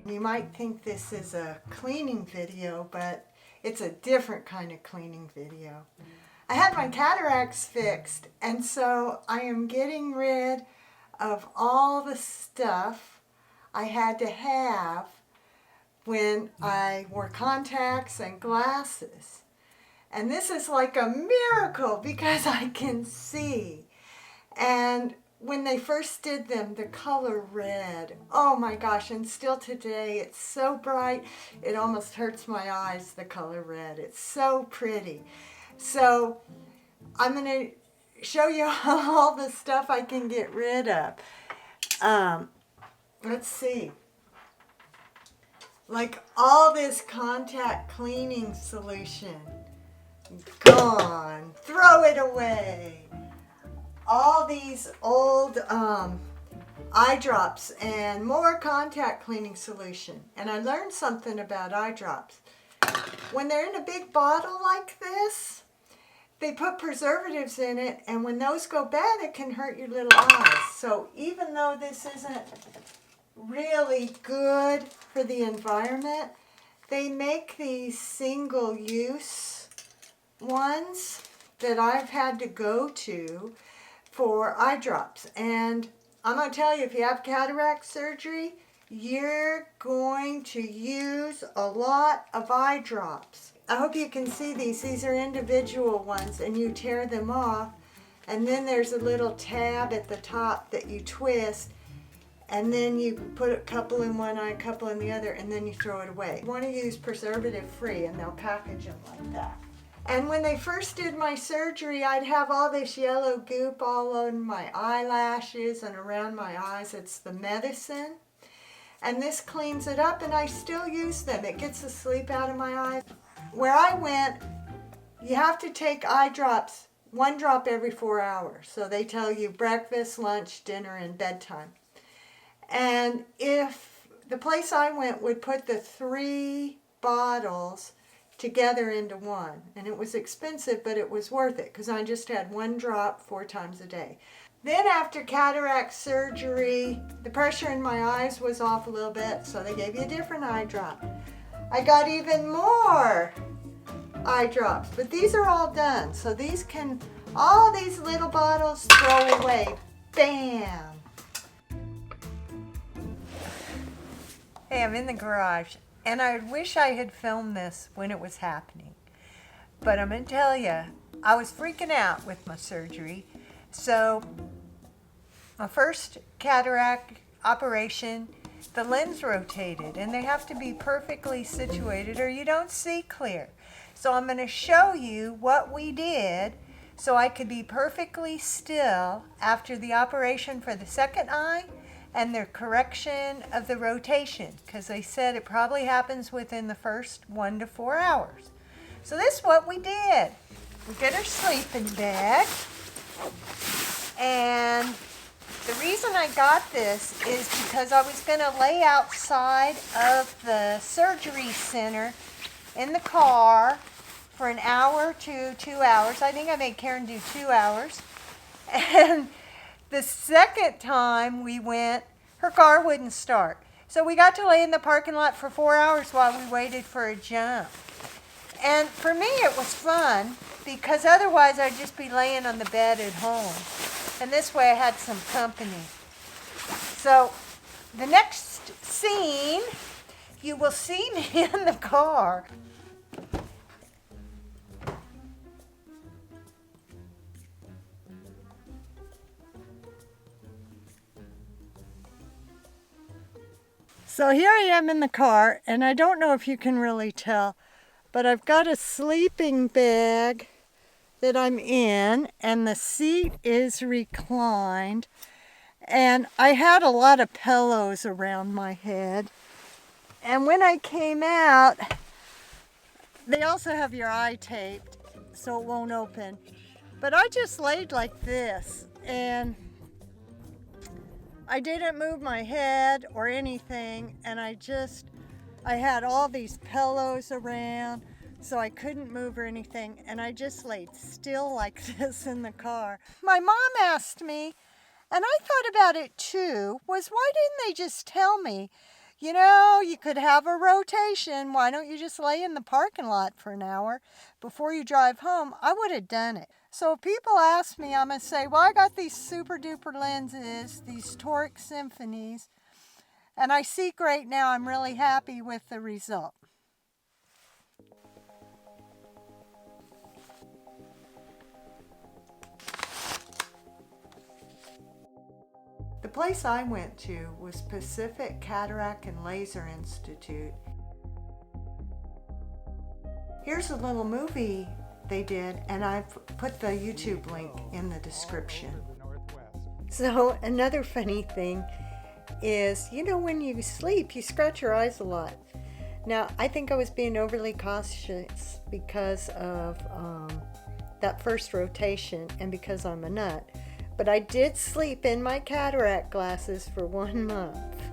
You might think this is a cleaning video, but it's a different kind of cleaning video. I had my cataracts fixed, and so I am getting rid of all the stuff I had to have when I wore contacts and glasses. And this is like a miracle because I can see. And when they first did them, the color red, oh my gosh, and still today it's so bright it almost hurts my eyes, the color red. It's so pretty. So I'm going to show you all the stuff I can get rid of. Let's see. Like all this contact cleaning solution, gone, throw it away. All these old eye drops and more contact cleaning solution. And I learned something about eye drops. When they're in a big bottle like this, they put preservatives in it, and when those go bad, it can hurt your little eyes. So even though this isn't really good for the environment, they make these single-use ones that I've had to go to for eye drops. And I'm going to tell you, if you have cataract surgery, you're going to use a lot of eye drops. I hope you can see these. These are individual ones, and you tear them off, and then there's a little tab at the top that you twist, and then you put a couple in one eye, a couple in the other, and then you throw it away. You want to use preservative-free, and they'll package them like that. And when they first did my surgery, I'd have all this yellow goop all on my eyelashes and around my eyes. It's the medicine. And this cleans it up, and I still use them. It gets the sleep out of my eyes. Where I went, you have to take eye drops, 1 drop every 4 hours. So they tell you breakfast, lunch, dinner, and bedtime. And if the place I went would put the 3 bottles together into one, and it was expensive, but it was worth it because I just had 1 drop 4 times a day. Then after cataract surgery, the pressure in my eyes was off a little bit, so they gave you a different eye drop. I got even more eye drops, but these are all done. So these can, all these little bottles, throw away. Bam! Hey, I'm in the garage, and I wish I had filmed this when it was happening. But I'm going to tell you, I was freaking out with my surgery. So my first cataract operation, the lens rotated, and they have to be perfectly situated or you don't see clear. So I'm going to show you what we did so I could be perfectly still after the operation for the second eye and the correction of the rotation, because they said it probably happens within the first 1 to 4 hours. So this is what we did. We get our sleeping bag, and the reason I got this is because I was going to lay outside of the surgery center in the car for an hour to 2 hours. I think I made Karen do 2 hours. And the second time we went, her car wouldn't start. So we got to lay in the parking lot for 4 hours while we waited for a jump. And for me it was fun because otherwise I'd just be laying on the bed at home. And this way I had some company. So the next scene, you will see me in the car. So here I am in the car, and I don't know if you can really tell, but I've got a sleeping bag that I'm in, and the seat is reclined, and I had a lot of pillows around my head. And when I came out, they also have your eye taped so it won't open, but I just laid like this, and I didn't move my head or anything, and I had all these pillows around, so I couldn't move or anything, and I just laid still like this in the car. My mom asked me, and I thought about it too, was why didn't they just tell me, You know, you could have a rotation. Why don't you just lay in the parking lot for an hour before you drive home? I would have done it. So if people ask me, I'm going to say, well, I got these super duper lenses, these toric symphonies, and I see great now. I'm really happy with the result. The place I went to was Pacific Cataract and Laser Institute. Here's a little movie they did, and I put the YouTube link in the description. So another funny thing is, you know, when you sleep, you scratch your eyes a lot. Now, I think I was being overly cautious because of that first rotation and because I'm a nut. But I did sleep in my cataract glasses for 1 month.